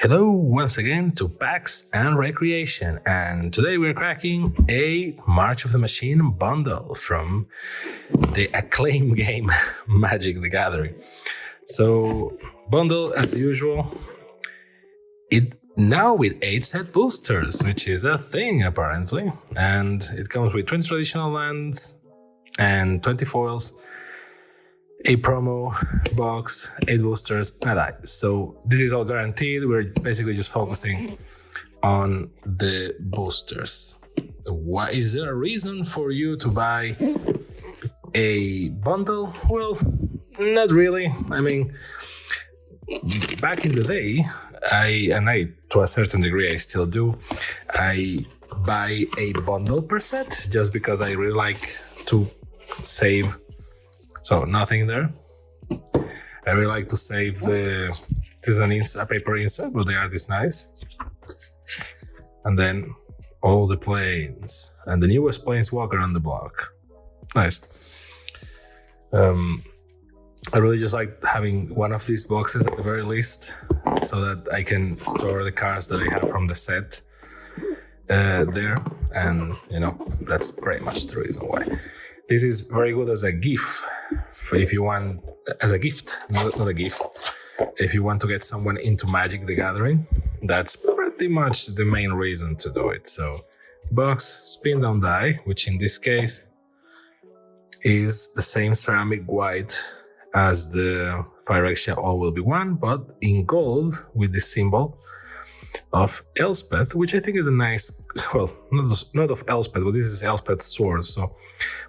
Hello once again to Packs and Recreation, and today we're cracking a March of the Machine bundle from the acclaimed game Magic the Gathering. So, bundle as usual, it now with 8 set boosters, which is a thing apparently, and it comes with 20 traditional lands and 20 foils, a promo box, 8 boosters, and a die. So this is all guaranteed. We're basically just focusing on the boosters. Why is there a reason for you to buy a bundle? Well, not really. I mean, back in the day, I to a certain degree I still do, I buy a bundle per set just because I really like to save. So nothing there. I really like to save this is a paper insert, but they are this nice. And then all the planes and the newest planeswalker on the block. Nice. I really just like having one of these boxes at the very least, so that I can store the cards that I have from the set there, and that's pretty much the reason why. This is very good as a gift, if you want, as a gift, not a gift. If you want to get someone into Magic the Gathering, that's pretty much the main reason to do it. So, box, spin down die, which in this case is the same ceramic white as the Phyrexia All Will Be One, but in gold with the symbol of Elspeth, which I think is a nice, well, not of Elspeth, but this is Elspeth's sword, so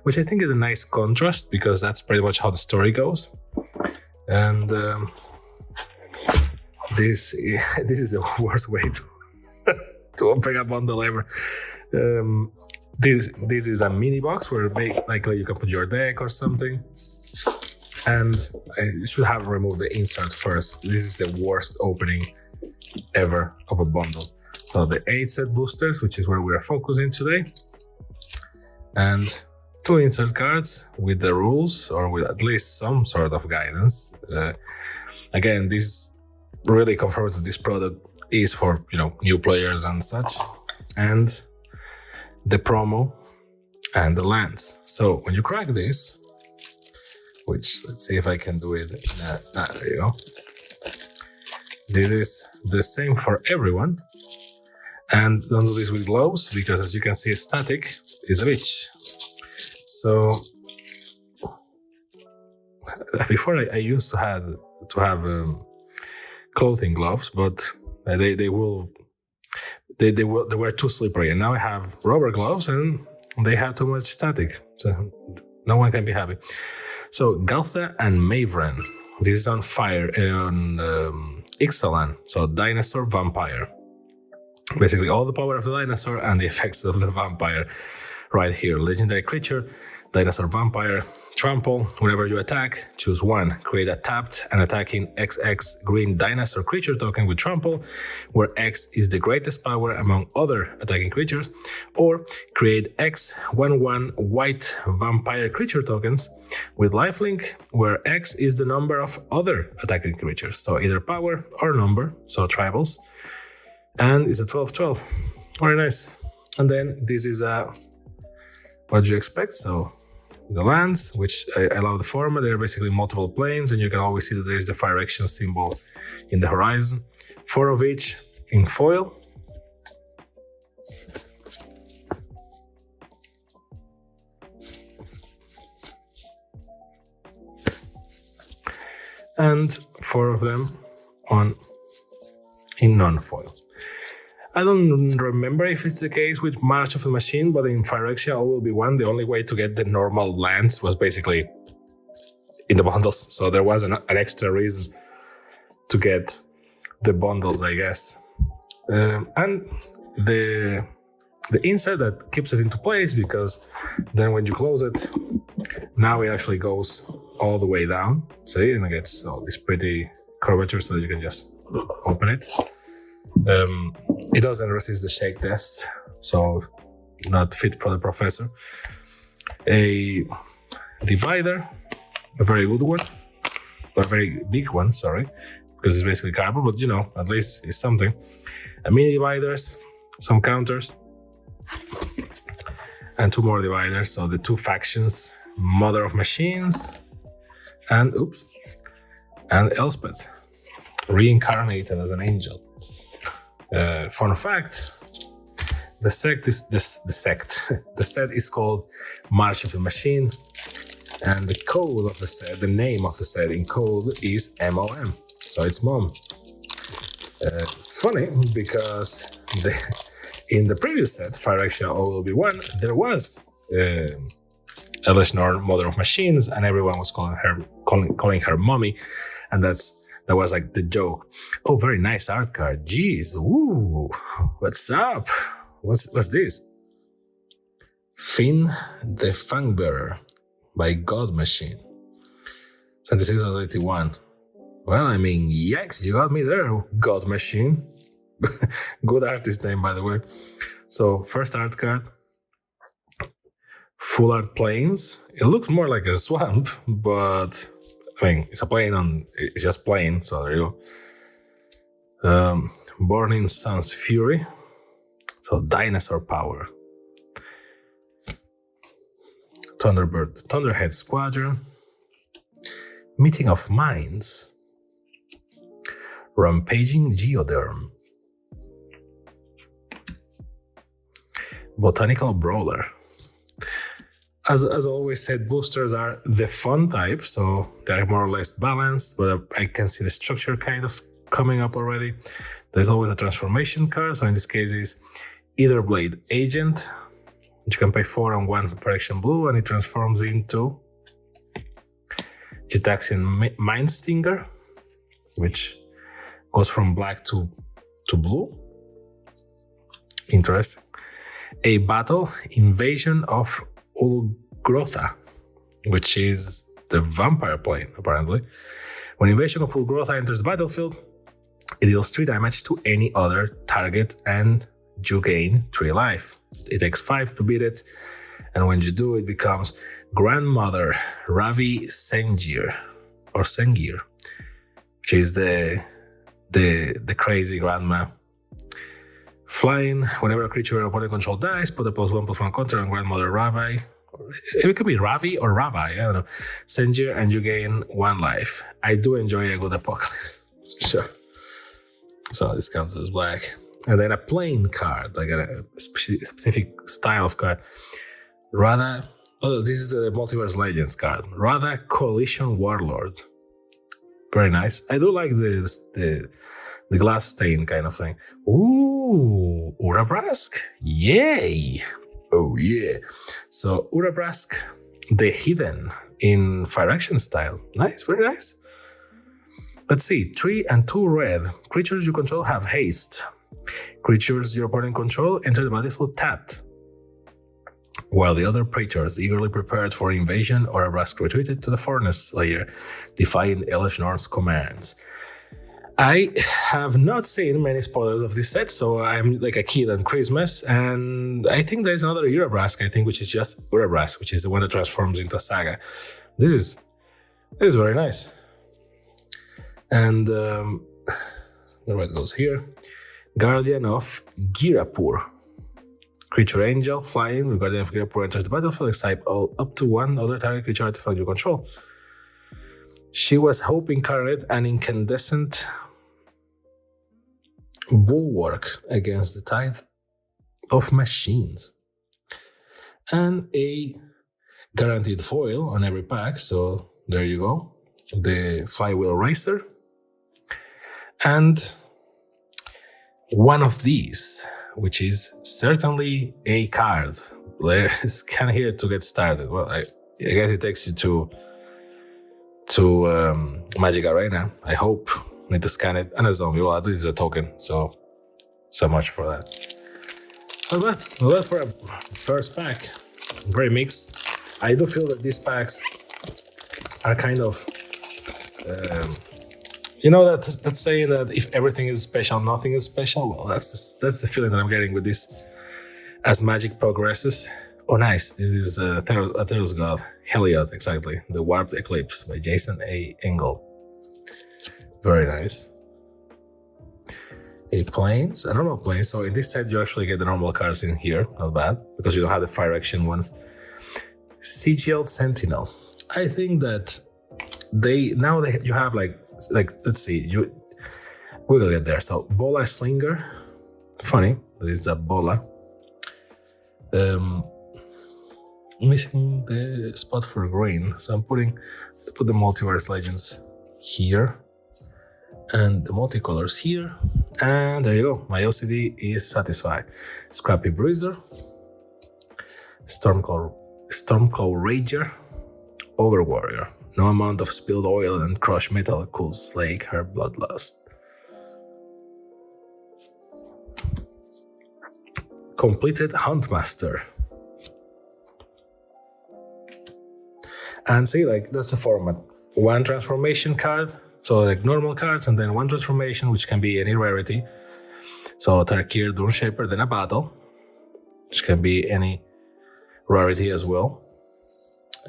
which I think is a nice contrast, because that's pretty much how the story goes. And this is the worst way to open a bundle ever. This is a mini box where likely you can put your deck or something. And I should have removed the insert first. This is the worst opening ever of a bundle. So the 8 set boosters, which is where we are focusing today, and 2 insert cards with the rules, or with at least some sort of guidance. Again, this really confirms that this product is for new players and such, and the promo and the lands. So when you crack this, which let's see if I can do it. There you go. This is the same for everyone, and don't do this with gloves, because as you can see, static is a bitch. So before I used to have clothing gloves, but they were too slippery, and now I have rubber gloves and they have too much static, so no one can be happy. So Galtha and Mavren, this is on fire on Ixalan, so dinosaur vampire. Basically all the power of the dinosaur and the effects of the vampire right here. Legendary creature, dinosaur vampire, trample. Whenever you attack, choose 1. Create a tapped and attacking XX green dinosaur creature token with trample, where X is the greatest power among other attacking creatures, or create X 1/1 white vampire creature tokens with lifelink, where X is the number of other attacking creatures, so either power or number, so tribals, and it's a 12/12. Very nice. And then this is what you expect. So the lands, which I love the format, they're basically multiple planes, and you can always see that there is the Phyrexian symbol in the horizon. 4 of each in foil. And 4 of them in non-foil. I don't remember if it's the case with March of the Machine, but in Phyrexia All Will Be One, the only way to get the normal lands was basically in the bundles. So there was an extra reason to get the bundles, I guess. And the insert that keeps it into place, because then when you close it, now it actually goes all the way down. See, and it gets all these pretty curvatures so that you can just open it. It doesn't resist the shake test, so not fit for the professor. A divider, a very good one, a very big one, sorry, because it's basically cardboard, but you know, at least it's something. Mini dividers, some counters, and 2 more dividers. So the 2 factions, Mother of Machines and Elspeth, reincarnated as an angel. Fun fact: the set is called March of the Machine, and the code of the set, the name of the set in code is MOM. So it's mom. Funny because in the previous set, Fire Action OLB1, there was Elishnorn, Mother of Machines, and everyone was calling her mommy, and that was like the joke. Oh, very nice art card. Jeez, ooh, what's up? What's this? Finn the Fangbearer by God Machine. 26 or 81. Well, I mean, yikes, you got me there, God Machine. Good artist name, by the way. So, first art card. Full art plains. It looks more like a swamp, but I mean, it's just plain, so there you go. Burning Sun's Fury. So, dinosaur power. Thunderhead Squadron. Meeting of Minds. Rampaging Geoderm. Botanical Brawler. As always said, boosters are the fun type, so they're more or less balanced, but I can see the structure kind of coming up already. There's always a transformation card, so in this case it's Either Blade Agent, which you can pay 4 and 1 for action blue, and it transforms into Gitaxian Mind Stinger, which goes from black to blue. Interesting. A battle, Invasion of Ulgrotha, which is the vampire plane, apparently. When Invasion of Ulgrotha enters the battlefield, it deals 3 damage to any other target and you gain 3 life. It takes 5 to beat it, and when you do, it becomes Grandmother Ravi Sengir, which is the crazy grandma. Flying, whenever a creature your opponent control dies, put a +1/+1 counter on Grandmother Ravi. It could be Ravi or Ravi, I don't know. Sengir, and you gain 1 life. I do enjoy a good apocalypse. Sure. So this counts as black. And then a plain card, like a specific style of card. This is the Multiverse Legends card. Radha Coalition Warlord. Very nice. I do like the glass stain kind of thing. Ooh, Urabrask. Yay. Oh, yeah. So, Urabrask, the Hidden in Fire Action style. Nice, very nice. Let's see. 3 and 2 red. Creatures you control have haste. Creatures your opponent control enter the battlefield tapped, while the other creatures eagerly prepared for invasion or Urabrask retreated to the Furnace Layer, defying Elishnorn's commands. I have not seen many spoilers of this set, so I'm like a kid on Christmas, and I think there's another Urabrask, which is just Urabrask, which is the one that transforms into a saga. This is very nice. And the red goes here. Guardian of Girapur. Creature Angel, flying. When Guardian of Girapur enters the battlefield, exile up to 1 other target creature artifact you control. She was Hope Incarnate, an incandescent bulwark against the tide of machines. And a guaranteed foil on every pack, so there you go. The Flywheel Racer. And one of these, which is certainly a card. Let's scan here to get started. Well, I guess it takes you to Magic Arena. I hope. Need to scan it. And a zombie. Well, at least it's a token. So much for that. Not bad for a first pack. Very mixed. I do feel that these packs are kind of, that saying that if everything is special, nothing is special. Well, that's the feeling that I'm getting with this. As Magic progresses. Oh, nice. This is Theros God. Heliod, exactly. The Warped Eclipse by Jason A. Engel. Very nice. A planes, a normal plane. So in this set, you actually get the normal cards in here. Not bad, because you don't have the fire action ones. CGL Sentinel. I think that you have like let's see, we will get there. So Bola Slinger. Funny, that is the Bola. Missing the spot for green, so I'm put the Multiverse Legends here and the multicolors here, and there you go. My OCD is satisfied. Scrappy Bruiser, Stormclaw Rager, Ogre Warrior. No amount of spilled oil and crushed metal could slake her bloodlust. Completed Huntmaster. And see, like, that's the format. One transformation card, so like normal cards, and then one transformation, which can be any rarity. So Tarkir, Duneshaper, then a battle, which can be any rarity as well.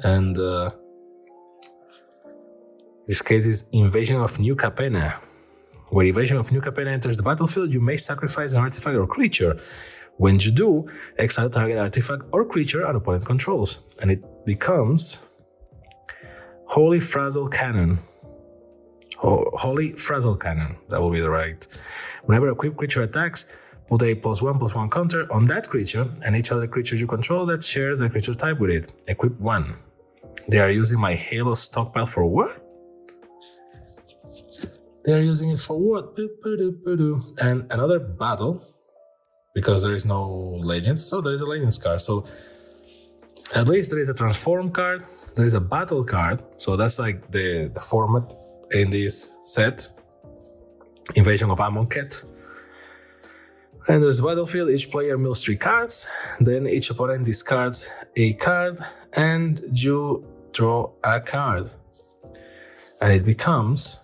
And this case is Invasion of New Capenna. When Invasion of New Capenna enters the battlefield, you may sacrifice an artifact or creature. When you do, exile target artifact or creature an opponent controls, and it becomes Holy Frazzle Cannon. Holy Frazzle Cannon, that will be the right. Whenever a equipped creature attacks, put a +1/+1 counter on that creature and each other creature you control that shares the creature type with it. Equip 1. They are using my Halo stockpile for what? They are using it for what? And another battle, because there is no legends, so there is a legends card. So at least there is a transform card, there is a battle card, so that's like the format in this set. Invasion of Amonkhet. And there's battlefield, each player mills 3 cards, then each opponent discards a card, and you draw a card. And it becomes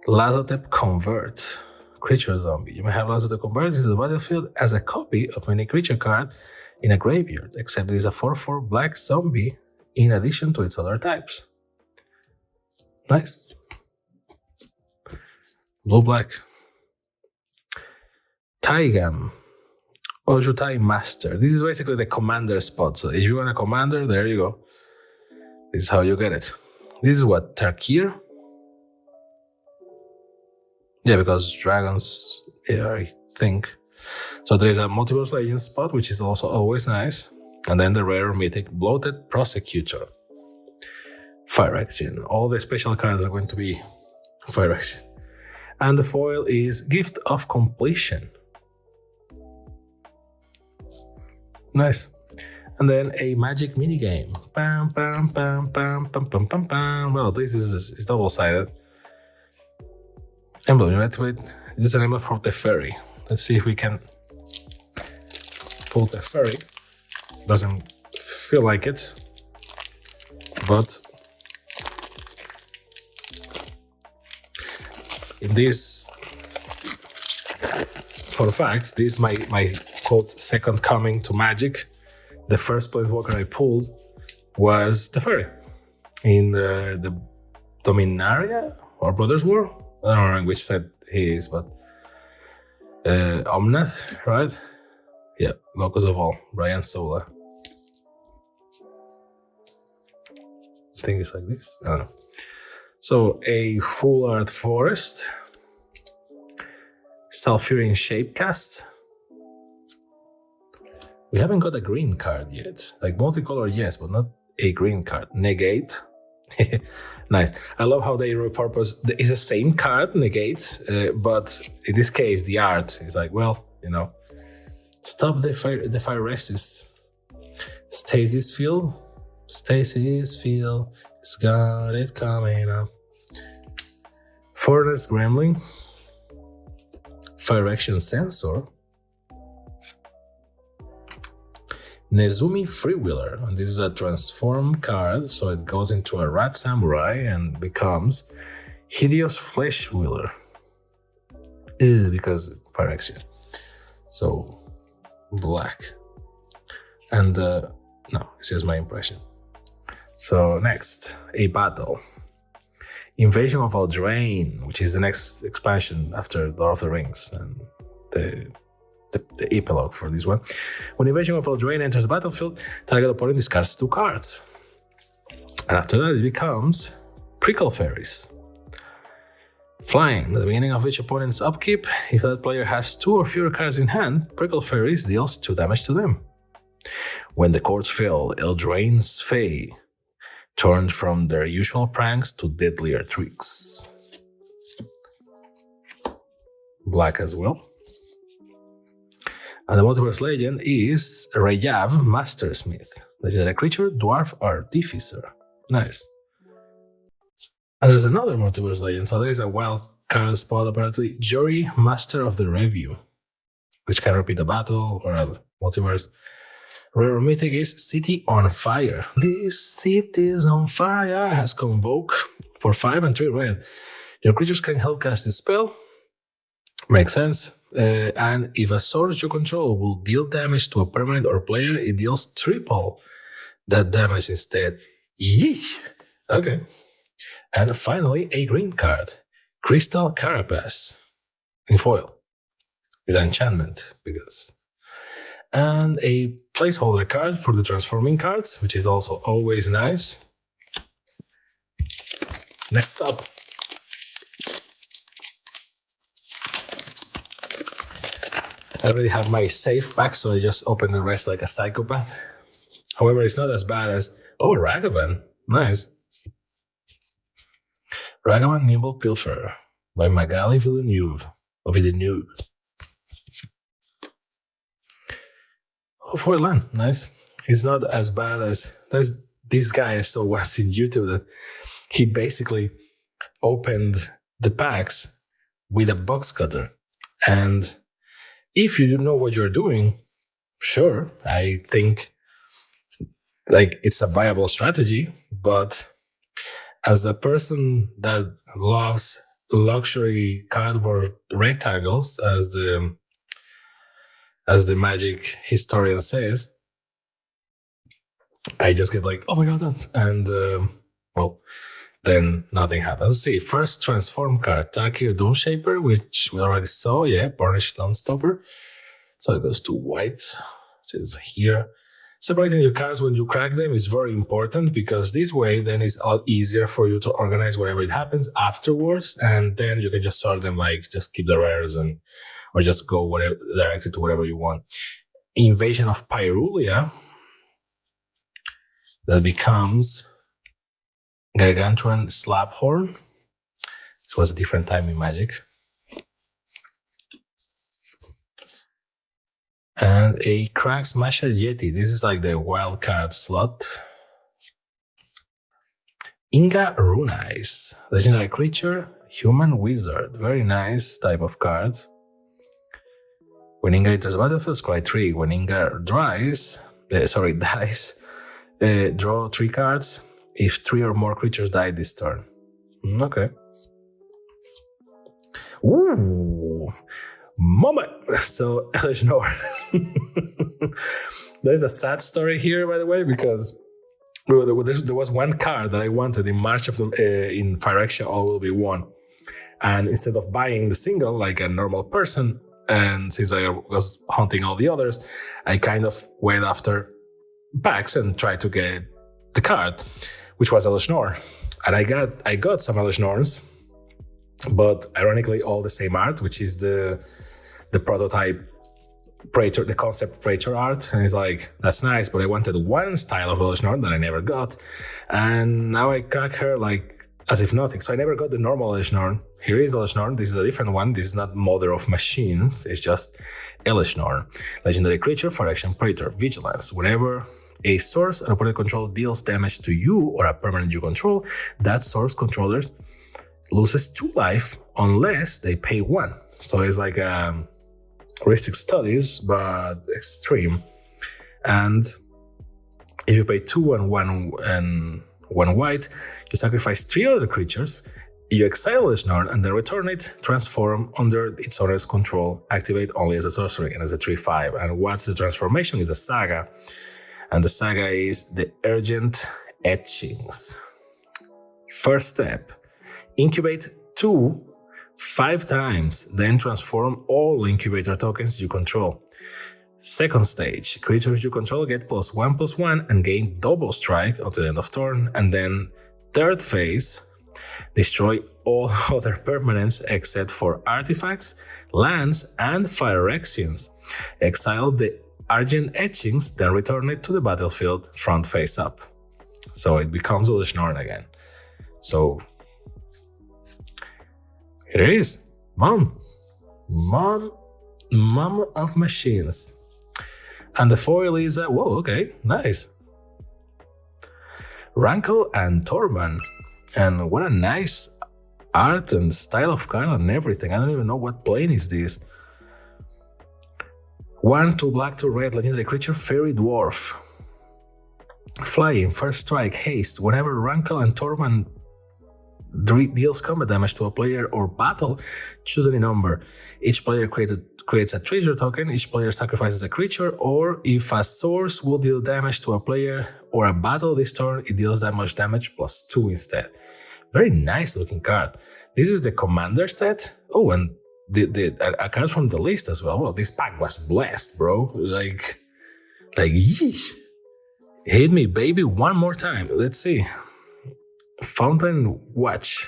Lazotep Convert. Creature zombie. You may have Lazotep Convert into the battlefield as a copy of any creature card in a graveyard, except it is a 4/4 black zombie in addition to its other types. Nice. Blue-black. Taigam. Ojutai Master. This is basically the commander spot. So if you want a commander, there you go. This is how you get it. This is what? Tarkir? Yeah, because dragons, yeah, I think. So there is a Multiverse Legends spot, which is also always nice. And then the rare mythic Bloated Prosecutor. Fire action. All the special cards are going to be fire action. And the foil is Gift of Completion. Nice. And then a magic minigame. Bam, bam, bam, bam, bam, bam, bam, bam. Well, this is double-sided. Emblem, you activate. This is an emblem for the fairy. Let's see if we can pull the fairy. Doesn't feel like it, but in this, for a fact, this is my quote second coming to Magic. The first planeswalker I pulled was the fairy in the Dominaria or Brothers War. I don't know which set he is, but Omnath, right? Yeah, Locus of All, Brian Sola. I think it's like this. I don't know. So a full art forest, Sulfurian Shapecast. We haven't got a green card yet. Like multicolor, yes, but not a green card. Negate. Nice. I love how they repurpose. It's the same card, Negate, but in this case, the art is like, well, you know, stop the fire resist. Stasis Field. Stasis Field. It's got it coming up. Furnace Gremlin. Fire Action Sensor. Nezumi Freewheeler, and this is a transform card, so it goes into a Rat Samurai and becomes Hideous Flesh Wheeler. Because fire action. So black. And no, it's just my impression. So next, a battle. Invasion of Eldraine, which is the next expansion after Lord of the Rings and the epilogue for this one. When Invasion of Eldraine enters the battlefield, target opponent discards 2 cards. And after that, it becomes Prickle Fairies. Flying. At the beginning of each opponent's upkeep, if that player has 2 or fewer cards in hand, Prickle Fairies deals 2 damage to them. When the courts fail, Eldraine's Fae turned from their usual pranks to deadlier tricks. Black as well. And the Multiverse Legend is Reyav Mastersmith. Legendary creature, Dwarf Artificer. Nice. And there's another Multiverse Legend, so there is a wild card spot apparently. Jury, Master of the Review, which can repeat a battle or a multiverse. Rare mythic is City on Fire. This city's on fire has Convoke for 5 and 3 red. Your creatures can help cast this spell. Makes sense. And if a source you control will deal damage to a permanent or player, it deals triple that damage instead. Yeesh. Okay. And finally, a green card. Crystal Carapace. In foil. It's an enchantment because... And a placeholder card for the transforming cards, which is also always nice. Next up. I already have my safe pack, so I just open the rest like a psychopath. However, it's not as bad as... Oh, Ragavan. Nice. Ragavan Nimble Pilferer by Magali Villeneuve. Oh, foil land, nice. He's not as bad as there's this guy I saw once in YouTube that he basically opened the packs with a box cutter. And if you know what you're doing, sure, I think like it's a viable strategy. But as the person that loves luxury cardboard rectangles, as the Magic historian says, I just get like, oh my god, and well, then nothing happens. Let's see, first transform card, Tarkir Doomshaper, which we already saw, yeah, Burnished Dawnstopper. So it goes to white, which is here. Separating your cards when you crack them is very important because this way then it's a lot easier for you to organize whatever it happens afterwards, and then you can just sort them like just keep the rares and or just go whatever directed to whatever you want. Invasion of Pyrulia. That becomes Gargantuan Slaphorn. This was a different time in Magic. And a Crack Smasher Yeti. This is like the wild card slot. Inga Runais. Legendary creature, human wizard. Very nice type of cards. When Inga enters the battlefield, scry 3. When Inga dies, draw 3 cards if 3 or more creatures die this turn. Okay. Ooh, moment. So Elish Nor. There's a sad story here, by the way, because there was one card that I wanted in March of the in Phyrexia All Will Be One, and instead of buying the single like a normal person, and since I was hunting all the others, I kind of went after packs and tried to get the card, which was Elish Nor. And I got some Elish Norns, but ironically all the same art, which is the prototype Praetor, the concept Praetor art. And it's like, that's nice, but I wanted one style of Elish Norn that I never got. And now I crack her like as if nothing. So I never got the normal Elish Norn. Here is Elish Norn. This is a different one. This is not Mother of Machines. It's just Elish Norn. Legendary creature for action Praetor. Vigilance. Whenever a source an opponent controls deals damage to you or a permanent you control, that source controller loses 2 life unless they pay 1. So it's like heuristic studies, but extreme. And if you pay 2 and 1 white, you sacrifice 3 other creatures, you exile Elish Norn, and then return it, transform under its owner's control, activate only as a sorcery and as a 3/5. And what's the transformation is a saga. And the saga is the Urgent Etchings. First step, Incubate 2 5 times, then transform all incubator tokens you control. Second stage, creatures you control get +1/+1 and gain double strike until the end of turn. And then third phase, destroy all other permanents except for artifacts, lands, and Phyrexians. Exile the Argent Etchings, then return it to the battlefield front face up. So it becomes a Schnorren again. So here it is. Mom of machines. And the foil is whoa, okay, nice. Rankle and Torban. And what a nice art and style of card and everything. I don't even know what plane is this. 1, 2 black, 2 red, legendary creature, fairy dwarf. Flying, first strike, haste. Whenever Rankle and Torban deals combat damage to a player or battle, choose any number. Each player creates a treasure token, each player sacrifices a creature, or if a source will deal damage to a player or a battle this turn, it deals that much damage +2 instead. Very nice looking card. This is the commander set. Oh, and a card from the list as well. Well, this pack was blessed, bro. Like yeesh. Hit me, baby, one more time. Let's see. Fountain Watch.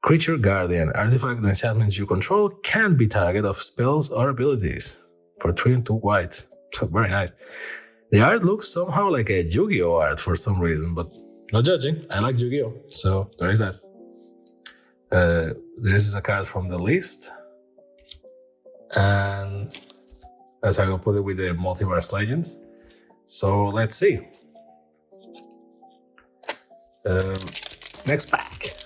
Creature Guardian. Artifact and enchantments you control can't be target of spells or abilities. For 3 and 2 white. So very nice. The art looks somehow like a Yu-Gi-Oh art for some reason, but no judging. I like Yu-Gi-Oh, so there is that. This is a card from the list. And as I will put it with the Multiverse Legends. So let's see. Next pack.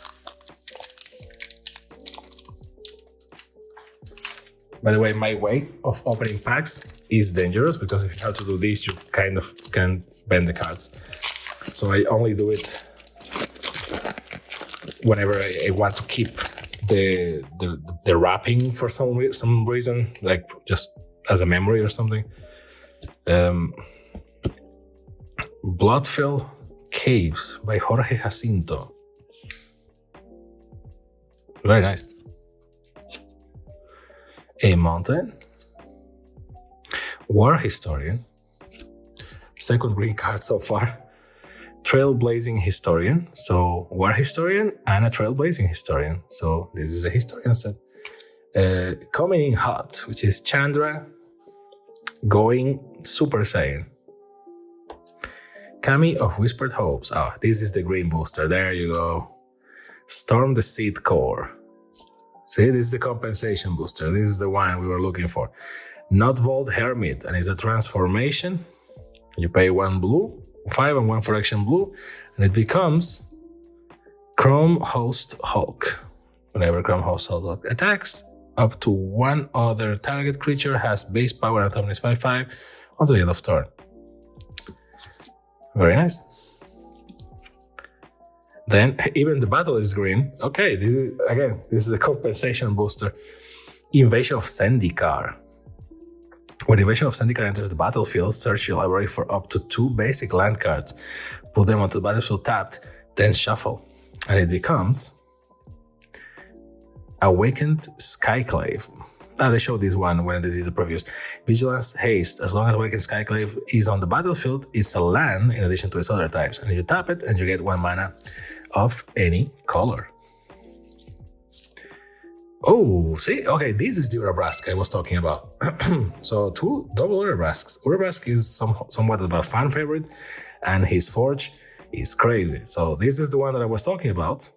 By the way, my way of opening packs is dangerous because if you have to do this, you kind of can bend the cards. So I only do it whenever I want to keep the wrapping for some reason, like just as a memory or something. Bloodfell Caves by Jorge Jacinto. Very nice. A Mountain. War Historian. Second green card so far. Trailblazing Historian. So War Historian and a Trailblazing Historian. So this is a Historian set. Coming in hot, which is Chandra going Super Saiyan. Kami of Whispered Hopes. Oh, this is the green booster. There you go. Storm the Seed Core. See, this is the compensation booster. This is the one we were looking for. Notvold Hermit, and it's a transformation. You pay 1 blue, 5 and 1 for action blue, and it becomes Chrome Host Hulk. Whenever Chrome Host Hulk attacks, up to 1 other target creature has base power and toughness 5/5 until the end of turn. Very nice. Then even the battle is green. Okay, this is a compensation booster. Invasion of Zendikar. When Invasion of Zendikar enters the battlefield, search your library for up to 2 basic land cards. Put them onto the battlefield tapped, then shuffle. And it becomes Awakened Skyclave. They showed this one when they did the previews. Vigilance Haste. As long as Awakened Skyclave is on the battlefield, it's a land in addition to its other types. And you tap it and you get 1 mana of any color. Oh, see? Okay, this is the Urabrask I was talking about. So 2 double Urabrasks. Urabrask is somewhat of a fan favorite, and his Forge is crazy. So this is the one that I was talking about,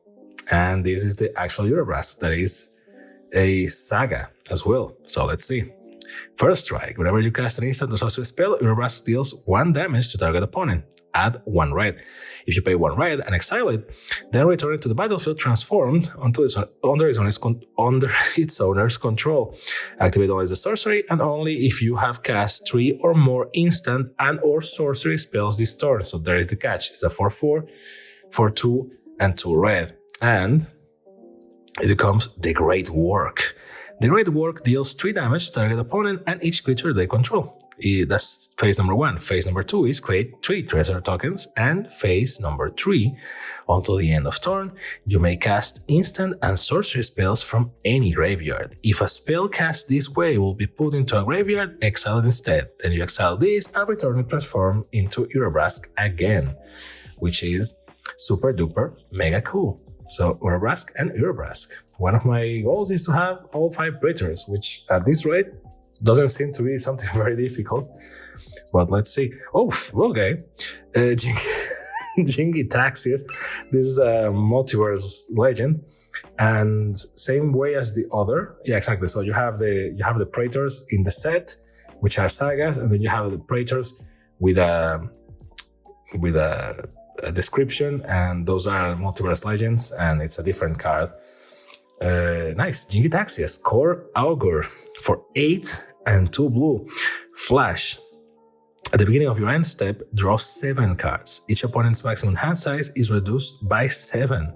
and this is the actual Urabrask that is a saga as well. So let's see. First strike. Whenever you cast an instant or sorcery spell, Urabrask deals 1 damage to target opponent. Add 1 red. If you pay 1 red and exile it, then return it to the battlefield transformed under its owner's control. Activate only as a sorcery and only if you have cast 3 or more instant and or sorcery spells this turn. So there is the catch. It's a 4/4, for 2 and 2 red. And it becomes the Great Work. The Great Work deals 3 damage to target opponent and each creature they control. That's phase number 1. Phase number 2 is create 3 treasure tokens, and phase number 3, until the end of turn, you may cast instant and sorcery spells from any graveyard. If a spell cast this way will be put into a graveyard, exile it instead. Then you exile this and return it transform into Urabrask again, which is super duper mega cool. So Urabrask and Urabrask. One of my goals is to have all 5 Praetors, which at this rate doesn't seem to be something very difficult. But let's see. Oh, okay. Jingy Taxius. This is a multiverse legend, and same way as the other. Yeah, exactly. So you have the Praetors in the set, which are sagas, and then you have the Praetors with a description, and those are multiverse legends, and it's a different card. Nice. Jingy Taxius, Core Augur for 8 and 2 blue. Flash. At the beginning of your end step, draw 7 cards. Each opponent's maximum hand size is reduced by 7.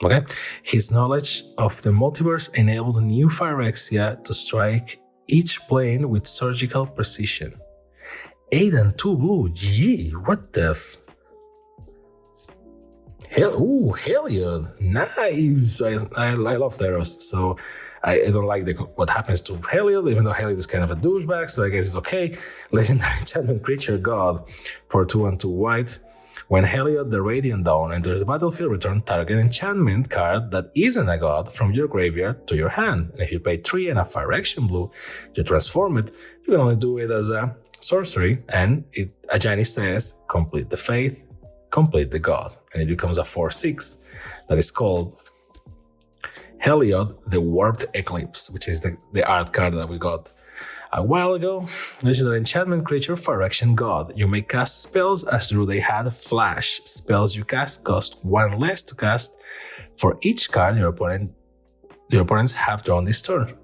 Okay. His knowledge of the multiverse enabled New Phyrexia to strike each plane with surgical precision. 8 and 2 blue. Gee, what the Heliod. Nice. I love Theros, so I don't like what happens to Heliod, even though Heliod is kind of a douchebag, so I guess it's okay. Legendary enchantment creature god for 2 and 2 white. When Heliod the Radiant Dawn enters the battlefield, return target enchantment card that isn't a god from your graveyard to your hand. And if you pay 3 and a Phyrexian blue, you transform it. You can only do it as a sorcery, and Ajani says, complete the faith, complete the god. And it becomes a 4/6 that is called Heliod the Warped Eclipse, which is the art card that we got a while ago. Legendary enchantment creature, Phyrexian god. You may cast spells as though they had flash. Spells you cast cost 1 less to cast for each card your opponents have drawn this turn.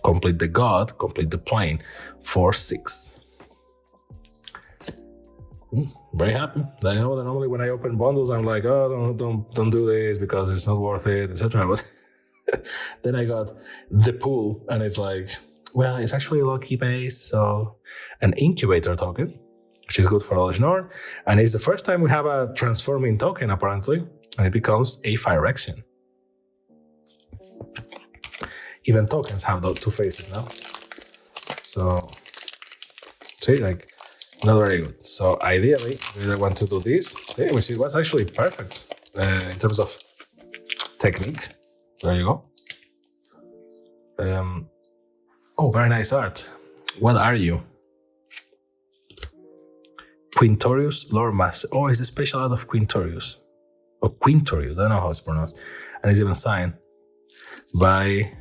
Complete the god, complete the plane. 4/6. Very happy. I know that normally when I open bundles, I'm like, oh, don't do this because it's not worth it, etc. But then I got the pool, and it's like, well, it's actually a low-key base, so an incubator token, which is good for Knowledge Nord, and it's the first time we have a transforming token, apparently, and it becomes a Phyrexian. Even tokens have those 2 faces now. So, see, like, not very good. So ideally, we want to do this, which was actually perfect in terms of technique. There you go. Oh, very nice art. What are you? Quintorius Lormas. Oh, it's the special art of Quintorius. Or Quintorius, I don't know how it's pronounced. And it's even signed by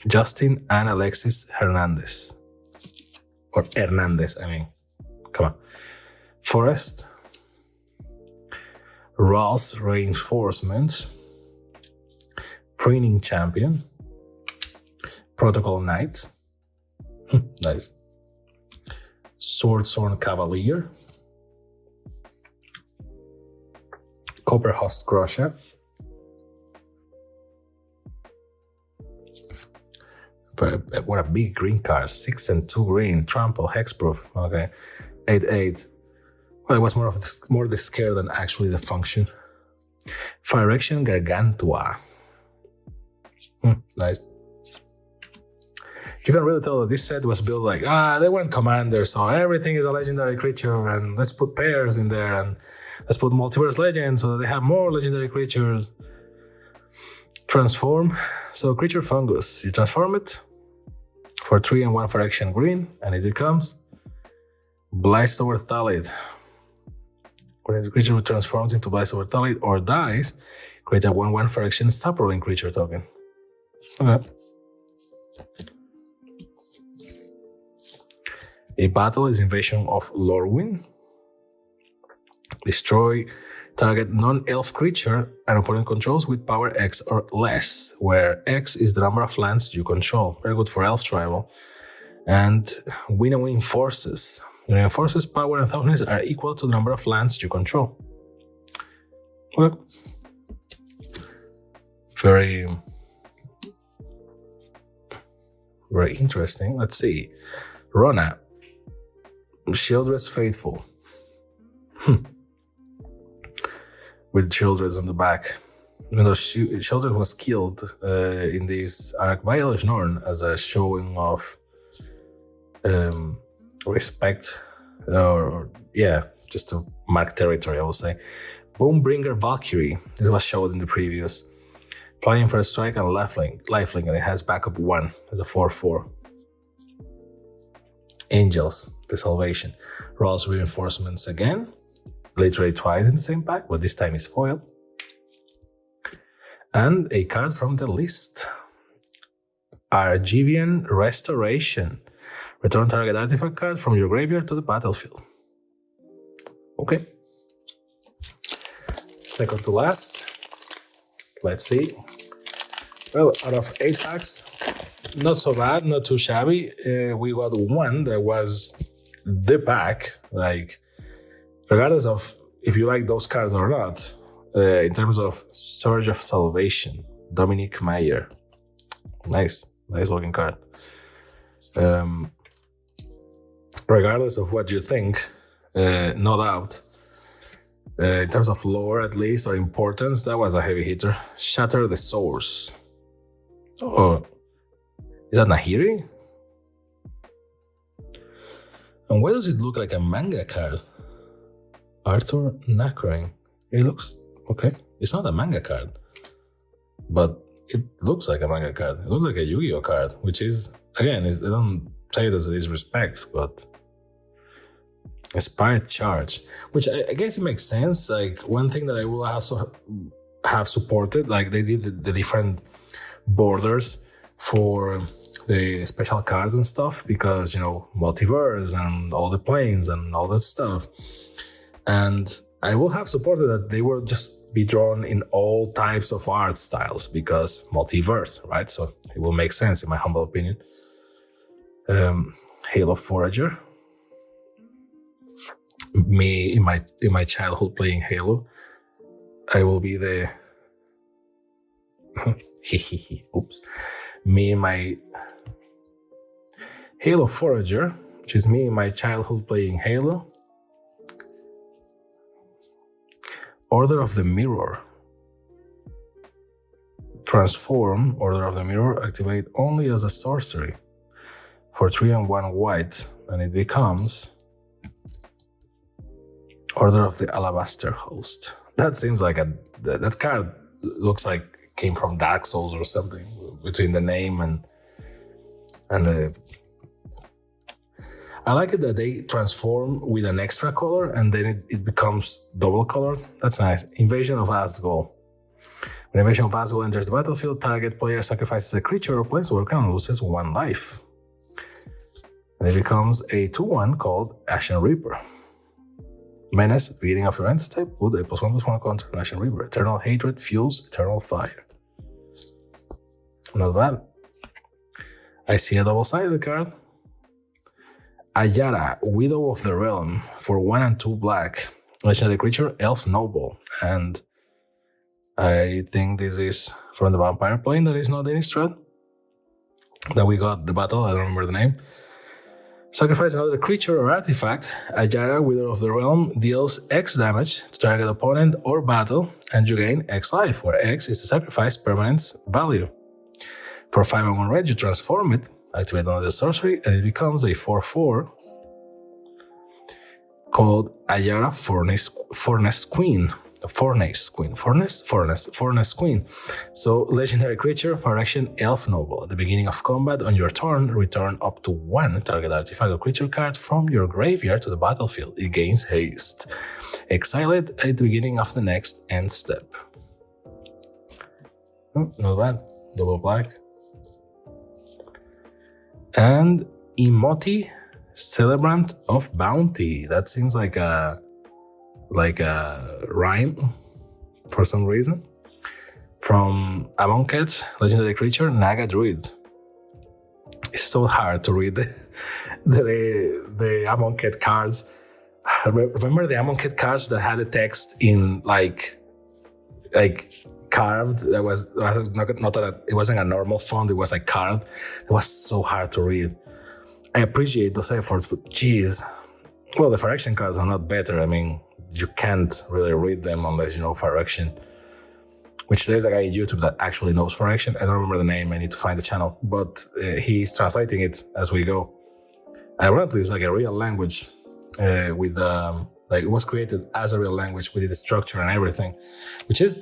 Justin and Alexis Hernandez. Or Hernandez, I mean. Come on. Forest. Raw's Reinforcement. Preening Champion. Protocol Knight. Nice. Swordsworn Cavalier. Copperhost Crusher. What a big green card. 6 and 2 green. Trample, Hexproof. Okay. 8/8. Well, it was more the scare than actually the function. Phyrexian Gargantua. Nice. You can really tell that this set was built like, they went commander, so everything is a legendary creature, and let's put pairs in there, and let's put multiverse legends so that they have more legendary creatures. Transform. So creature fungus. You transform it for 3 and 1 Phyrexian green, and it becomes Blystower Thalid. When the creature transforms into Blystower Thalid or dies, create a 1/1 Phyrexian Sapperling creature token. Okay. A battle is Invasion of Lorwyn. Destroy target non-elf creature an opponent controls with power X or less, where X is the number of lands you control. Very good for elf tribal. And winnowing forces. Winnowing forces, power, and toughness are equal to the number of lands you control. Okay. Very Very interesting. Let's see. Rona, Shieldred's faithful. With Shieldred's on the back. Even though Shieldred was killed in this arc by Elish Norn as a showing of respect, just to mark territory, I will say. Boombringer Valkyrie. This was showed in the previous. Flying for a strike and lifelink, and it has backup 1 as a 4/4. Angels, the Salvation. Rolls reinforcements again. Literally twice in the same pack, but this time is foil. And a card from the list. Argivian Restoration. Return target artifact card from your graveyard to the battlefield. Okay. Second to last. Let's see. Well, out of 8 packs, not so bad, not too shabby. We got one that was the pack. Like, regardless of if you like those cards or not, in terms of Surge of Salvation, Dominic Meyer. Nice looking card. Regardless of what you think, no doubt, in terms of lore at least, or importance, that was a heavy hitter. Shatter the Source. Oh, is that Nahiri? And why does it look like a manga card? Arthur Nakrine. It looks okay. It's not a manga card, but it looks like a manga card. It looks like a Yu-Gi-Oh card, which is, again, they don't say it as a disrespect, but Inspired Charge, which I guess it makes sense. Like, one thing that I will also have supported, like they did the different borders for the special cards and stuff, because, you know, multiverse and all the planes and all that stuff. And I will have supported that they will just be drawn in all types of art styles, because multiverse, right? So it will make sense, in my humble opinion. Halo Forager. Me in my childhood playing Halo, I will be the oops. Me in my Halo Forager, which is me in my childhood playing Halo. Order of the Mirror. Transform Order of the Mirror, activate only as a sorcery for 3 and 1 white, and it becomes Order of the Alabaster Host. That seems like that card looks like it came from Dark Souls or something, between the name and the. I like it that they transform with an extra color and then it becomes double color. That's nice. Invasion of Asgol. When Invasion of Asgol enters the battlefield, target player sacrifices a creature or planeswalker and loses 1 life. And it becomes a 2/1 called Ashen Reaper. Menace, beginning of your end step, put a +1/+1 counter on Ashen Reaper. Eternal Hatred fuels Eternal Fire. Not bad. I see a double-sided card. Ayara, Widow of the Realm, for 1 and 2 black. Legendary creature, Elf Noble. And I think this is from the Vampire Plane that is not in Innistrad. That we got the battle, I don't remember the name. Sacrifice another creature or artifact. Ayara, Widow of the Realm, deals X damage to target opponent or battle, and you gain X life, where X is the sacrifice permanent's value. For 5 and 1 red, you transform it, activate another sorcery, and it becomes a 4/4 called Ayara Fornace Queen. Fornace Queen. So, legendary creature, for action, Elf Noble. At the beginning of combat, on your turn, return up to 1 target artifact or creature card from your graveyard to the battlefield. It gains haste. Exile it at the beginning of the next end step. Not bad. Double black. And Emoti, Celebrant of Bounty. That seems like a rhyme for some reason. From Amonkhet, legendary creature, Naga Druid. It's so hard to read the Amonkhet cards. Remember the Amonkhet cards that had the text in like carved. That was not that it wasn't a normal font. It was like carved. It was so hard to read. I appreciate those efforts, but geez. Well, the Firection cards are not better. I mean, you can't really read them unless you know Firection. Which there's a guy on YouTube that actually knows Firection. I don't remember the name. I need to find the channel, but he's translating it as we go. Ironically, it's like a real language with like it was created as a real language with its structure and everything, which is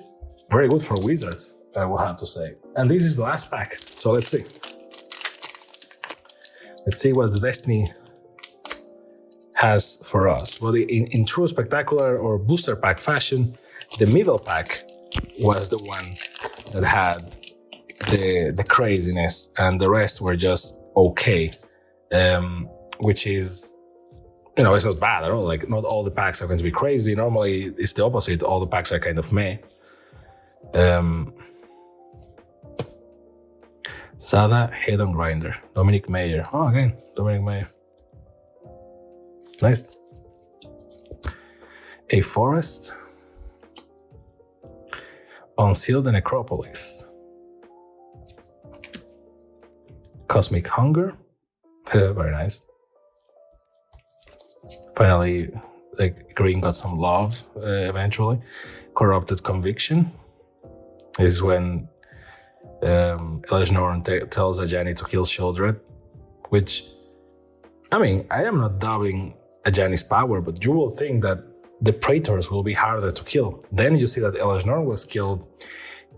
very good for wizards, I will have to say. And this is the last pack, so let's see. Let's see what the Destiny has for us. Well, in true spectacular or booster pack fashion, the middle pack was the one that had the craziness, and the rest were just okay, which is, you know, it's not bad at all. Like, not all the packs are going to be crazy. Normally, it's the opposite. All the packs are kind of meh. Sada Head-On Grinder, Dominic Mayer. Oh, again, Dominic Mayer. Nice. A Forest, Unseal the Necropolis, Cosmic Hunger, very nice. Finally, like, green got some love eventually. Corrupted Conviction. This is when Elish Norn tells Ajani to kill Shieldred, which, I mean, I am not doubting Ajani's power, but you will think that the Praetors will be harder to kill. Then you see that Elish Norn was killed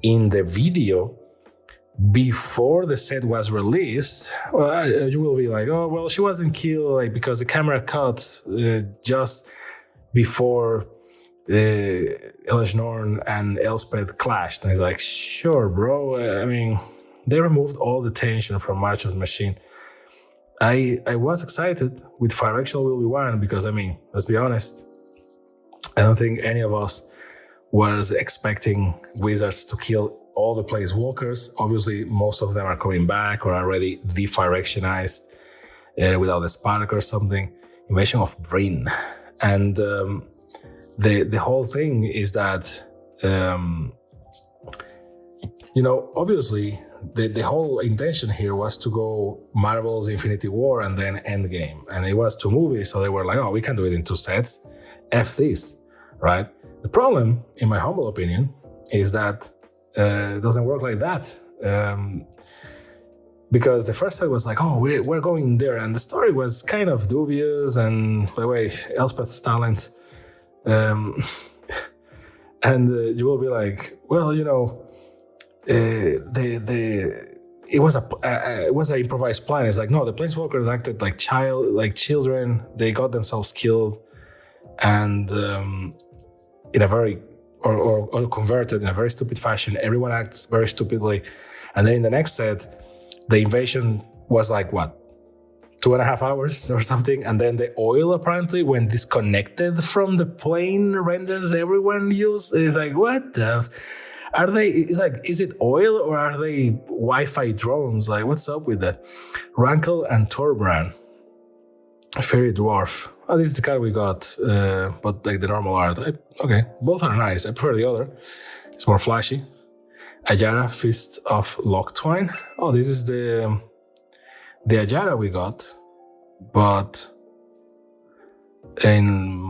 in the video before the set was released. Well, you will be like, oh, well, she wasn't killed like because the camera cut just before Elish Norn and Elspeth clashed. And it's like, sure, bro. I mean, they removed all the tension from March of the Machine. I was excited with Firection will be one because, I mean, let's be honest, I don't think any of us was expecting Wizards to kill all the Placewalkers. Obviously, most of them are coming back or already de-Firexionized without a spark or something. Invasion of Vryn. And the whole thing is that, you know, obviously, the whole intention here was to go Marvel's Infinity War and then Endgame. And it was 2 movies, so they were like, oh, we can do it in 2 sets. F this, right? The problem, in my humble opinion, is that it doesn't work like that. Because the first set was like, oh, we're going in there. And the story was kind of dubious. And by the way, Elspeth's talent. And you will be like, well, you know, it was an improvised plan. It's like, no, the Planeswalkers acted like children. They got themselves killed, and in a very or converted in a very stupid fashion. Everyone acts very stupidly, and then in the next set, the invasion was like what, 2.5 hours or something, and then the oil apparently when disconnected from the plane renders everyone use. It's like, what the. Are they, it's like, is it oil or are they Wi-Fi drones? Like, what's up with that? Rankle and Torbran. Fairy Dwarf. Oh, this is the card we got, but like the normal art. Okay, both are nice. I prefer the other. It's more flashy. Ajara, Fist of Locktwine. Oh, this is the Ajara we got, but in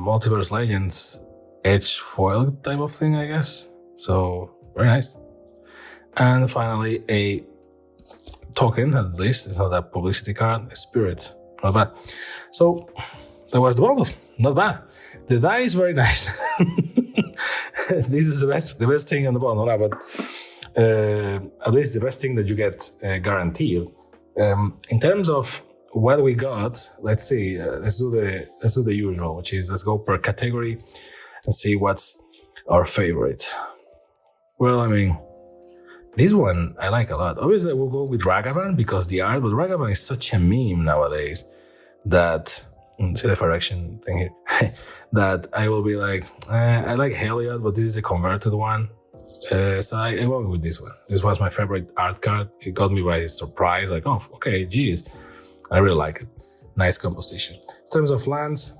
Multiverse Legends, edge foil type of thing, I guess. So, very nice. And finally, a token, at least. It's not a publicity card. A Spirit. Not bad. So, that was the bundle. Not bad. The die is very nice. This is the best thing on the bundle. But at least the best thing that you get guaranteed. In terms of what we got, let's see. Let's do the usual, which is let's go per category and see what's our favorite. Well, I mean, this one I like a lot. Obviously, we'll go with Ragavan because the art, but Ragavan is such a meme nowadays that, see the Firection thing here, that I will be like, I like Heliod, but this is a converted one. So I went with this one. This was my favorite art card. It got me by surprise, like, oh, okay, geez. I really like it. Nice composition. In terms of lands,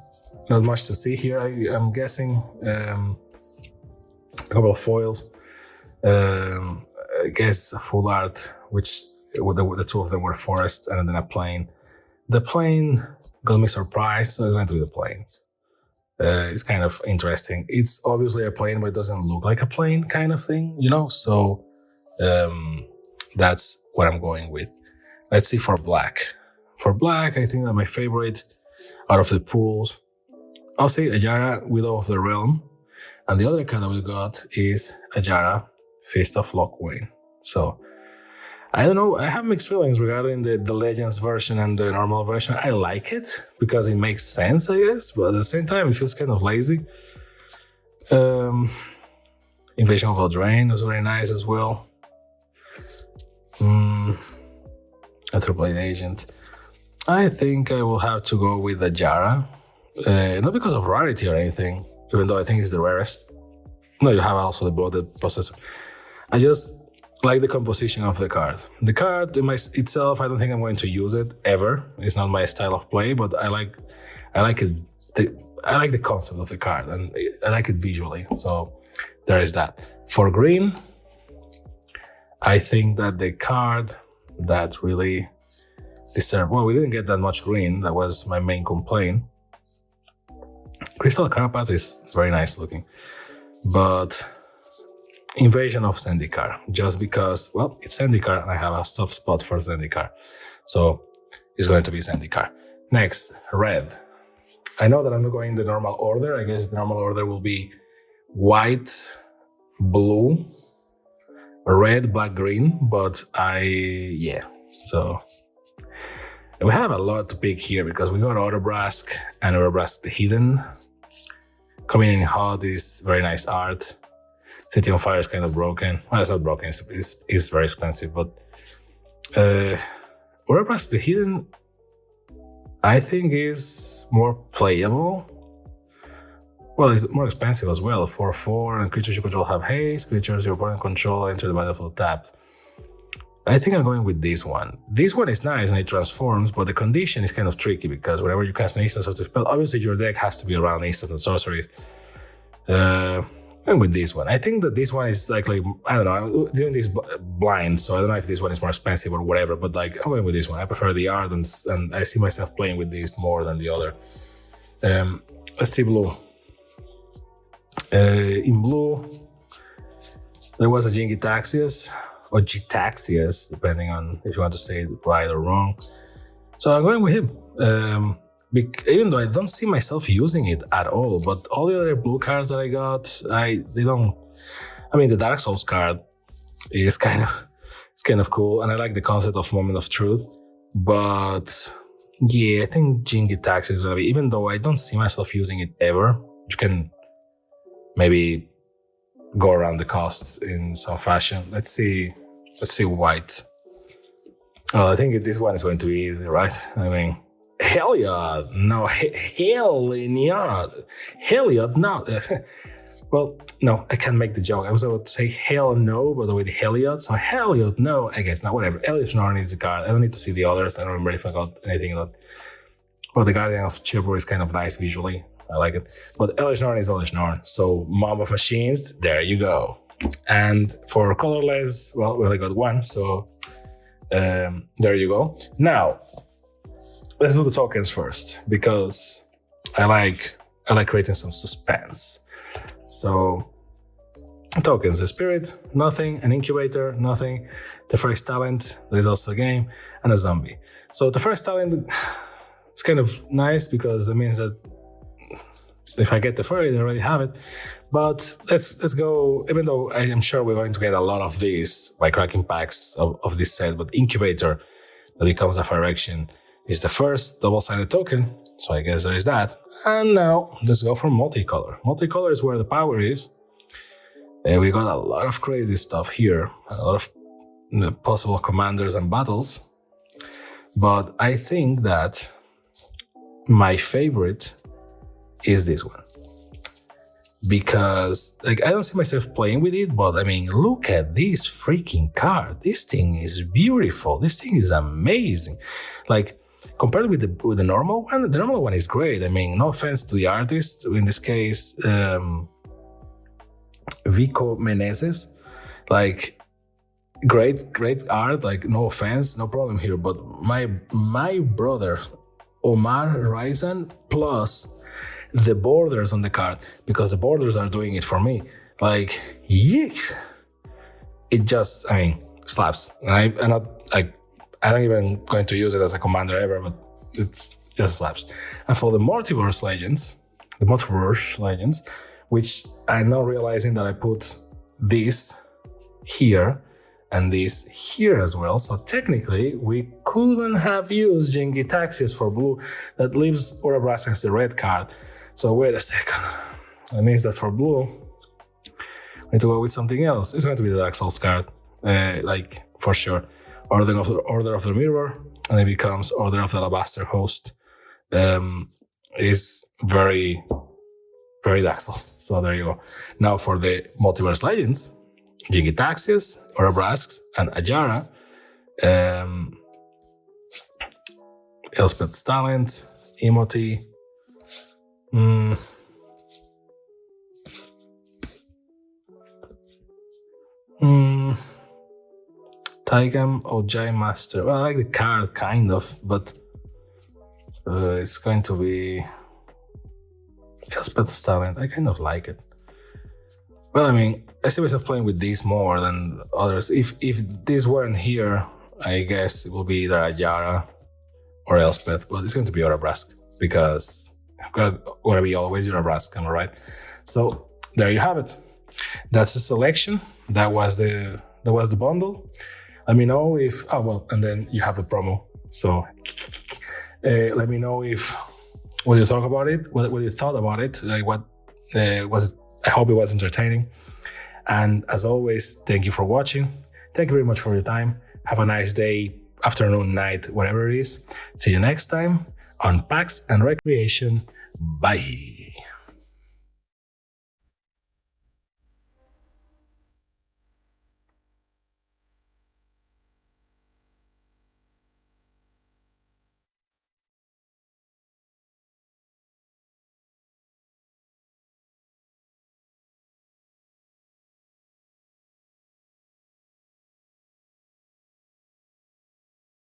not much to see here, I'm guessing. A couple of foils. I guess a full art, which the two of them were forests and then a plane. The plane got me surprised, so it's going to be the planes. It's kind of interesting. It's obviously a plane, but it doesn't look like a plane kind of thing, you know? So that's what I'm going with. Let's see for black. For black, I think that my favorite out of the pools, I'll say Ajara, Widow of the Realm. And the other card that we got is Ajara, Fist of Lockwayne. So I don't know. I have mixed feelings regarding the Legends version and the normal version. I like it because it makes sense, I guess, but at the same time, it feels kind of lazy. Invasion of Eldraine was very nice as well. Atropine Agent. I think I will have to go with the Jara. Not because of rarity or anything, even though I think it's the rarest. No, you have also the Blooded Processor. I just like the composition of the card. The card itself, I don't think I'm going to use it ever. It's not my style of play, but I like it. I like the concept of the card, and I like it visually. So there is that. For green, I think that the card that really deserved. Well, we didn't get that much green. That was my main complaint. Crystal Carapace is very nice looking, but Invasion of Zendikar, just because, well, it's Zendikar and I have a soft spot for Zendikar. So it's going to be Zendikar. Next, red. I know that I'm not going in the normal order. I guess the normal order will be white, blue, red, black, green, but so we have a lot to pick here because we got Autobrask and Autobrask the Hidden. Coming in hot is very nice art. City on Fire is kind of broken. Well, it's not broken, it's very expensive, but Autobrask the Hidden, I think, is more playable. Well, it's more expensive as well. 4/4, and creatures you control have haste. Creatures your opponent control enter the battlefield tapped. I think I'm going with this one. This one is nice and it transforms, but the condition is kind of tricky because whenever you cast an instant or spell, obviously your deck has to be around instants and sorceries. I'm with this one. I think that this one is like I don't know, I'm doing this blind, so I don't know if this one is more expensive or whatever, but like I'm going with this one. I prefer the art and I see myself playing with this more than the other. Let's see blue. In blue, there was a Jingitaxias, or Gitaxias, depending on if you want to say it right or wrong. So I'm going with him. Even though I don't see myself using it at all, but all the other blue cards that I got, they don't. I mean, the Dark Souls card is kind of cool, and I like the concept of Moment of Truth. But yeah, I think Jingitaxias is gonna be. Even though I don't see myself using it ever, you can maybe go around the costs in some fashion. Let's see white. Oh, I think this one is going to be easy, right? I mean, Heliod, no, Heliod, no. Well, no, I can't make the joke. I was about to say hell no, but with Heliod, so Heliod, no, I guess not, whatever. Elish Norn is the card. I don't need to see the others. I don't remember if I got anything else. Well, the Guardian of Chibur is kind of nice visually. I like it. But Elish Norn is Elish Norn. So Mob of Machines, there you go. And for colorless, well, we only got one, so there you go. Now, let's do the tokens first, because I like creating some suspense. So tokens, a spirit, nothing, an incubator, nothing, the first talent, there is also a game, and a zombie. So the first talent is kind of nice because that means that if I get the furry, I already have it. But let's go, even though I am sure we're going to get a lot of these by cracking packs of this set, but incubator that becomes a fire action is the first double-sided token. So I guess there is that. And now let's go for multicolor. Multicolor is where the power is. And we got a lot of crazy stuff here, a lot of possible commanders and battles. But I think that my favorite is this one, because like I don't see myself playing with it, but I mean, look at this freaking card. This thing is beautiful. This thing is amazing. Like compared with the normal one, the normal one is great. I mean, no offense to the artist, in this case, Vico Menezes. Like great art. Like no offense, no problem here. But my brother Omar Raizan plus the borders on the card, because the borders are doing it for me. Like, yeeks. It just, I mean, slaps. I'm not like, I don't even going to use it as a commander ever, but it's just slaps. And for the multiverse legends, which I'm now realizing that I put this here and this here as well. So technically, we couldn't have used Jingy Taxis for blue. That leaves Orabras as the red card. So wait a second. That means that for blue, we need to go with something else. It's going to be the Dark Souls card, like for sure. Order of the Mirror, and it becomes Order of the Alabaster Host. Is very, very Dark Souls. So there you go. Now for the Multiverse Legends, Jingy Taxis, Orabrasks, and Ajara. Elspeth's Talent, Emoti. Taigam Ojai Master. Well, I like the card, kind of, but it's going to be Elspeth's Talent. I kind of like it. Well, I mean, I see myself playing with these more than others. If these weren't here, I guess it will be either Ajara or Elspeth, but it's going to be Orabrask because I've got to be always Orabrask, am I right? So there you have it. That's the selection. That was the bundle. Let me know if and then you have the promo. So let me know what you thought about it. What you thought about it? Like what was it? I hope it was entertaining. And as always, thank you for watching. Thank you very much for your time. Have a nice day, afternoon, night, whatever it is. See you next time on Packs and Recreation. Bye.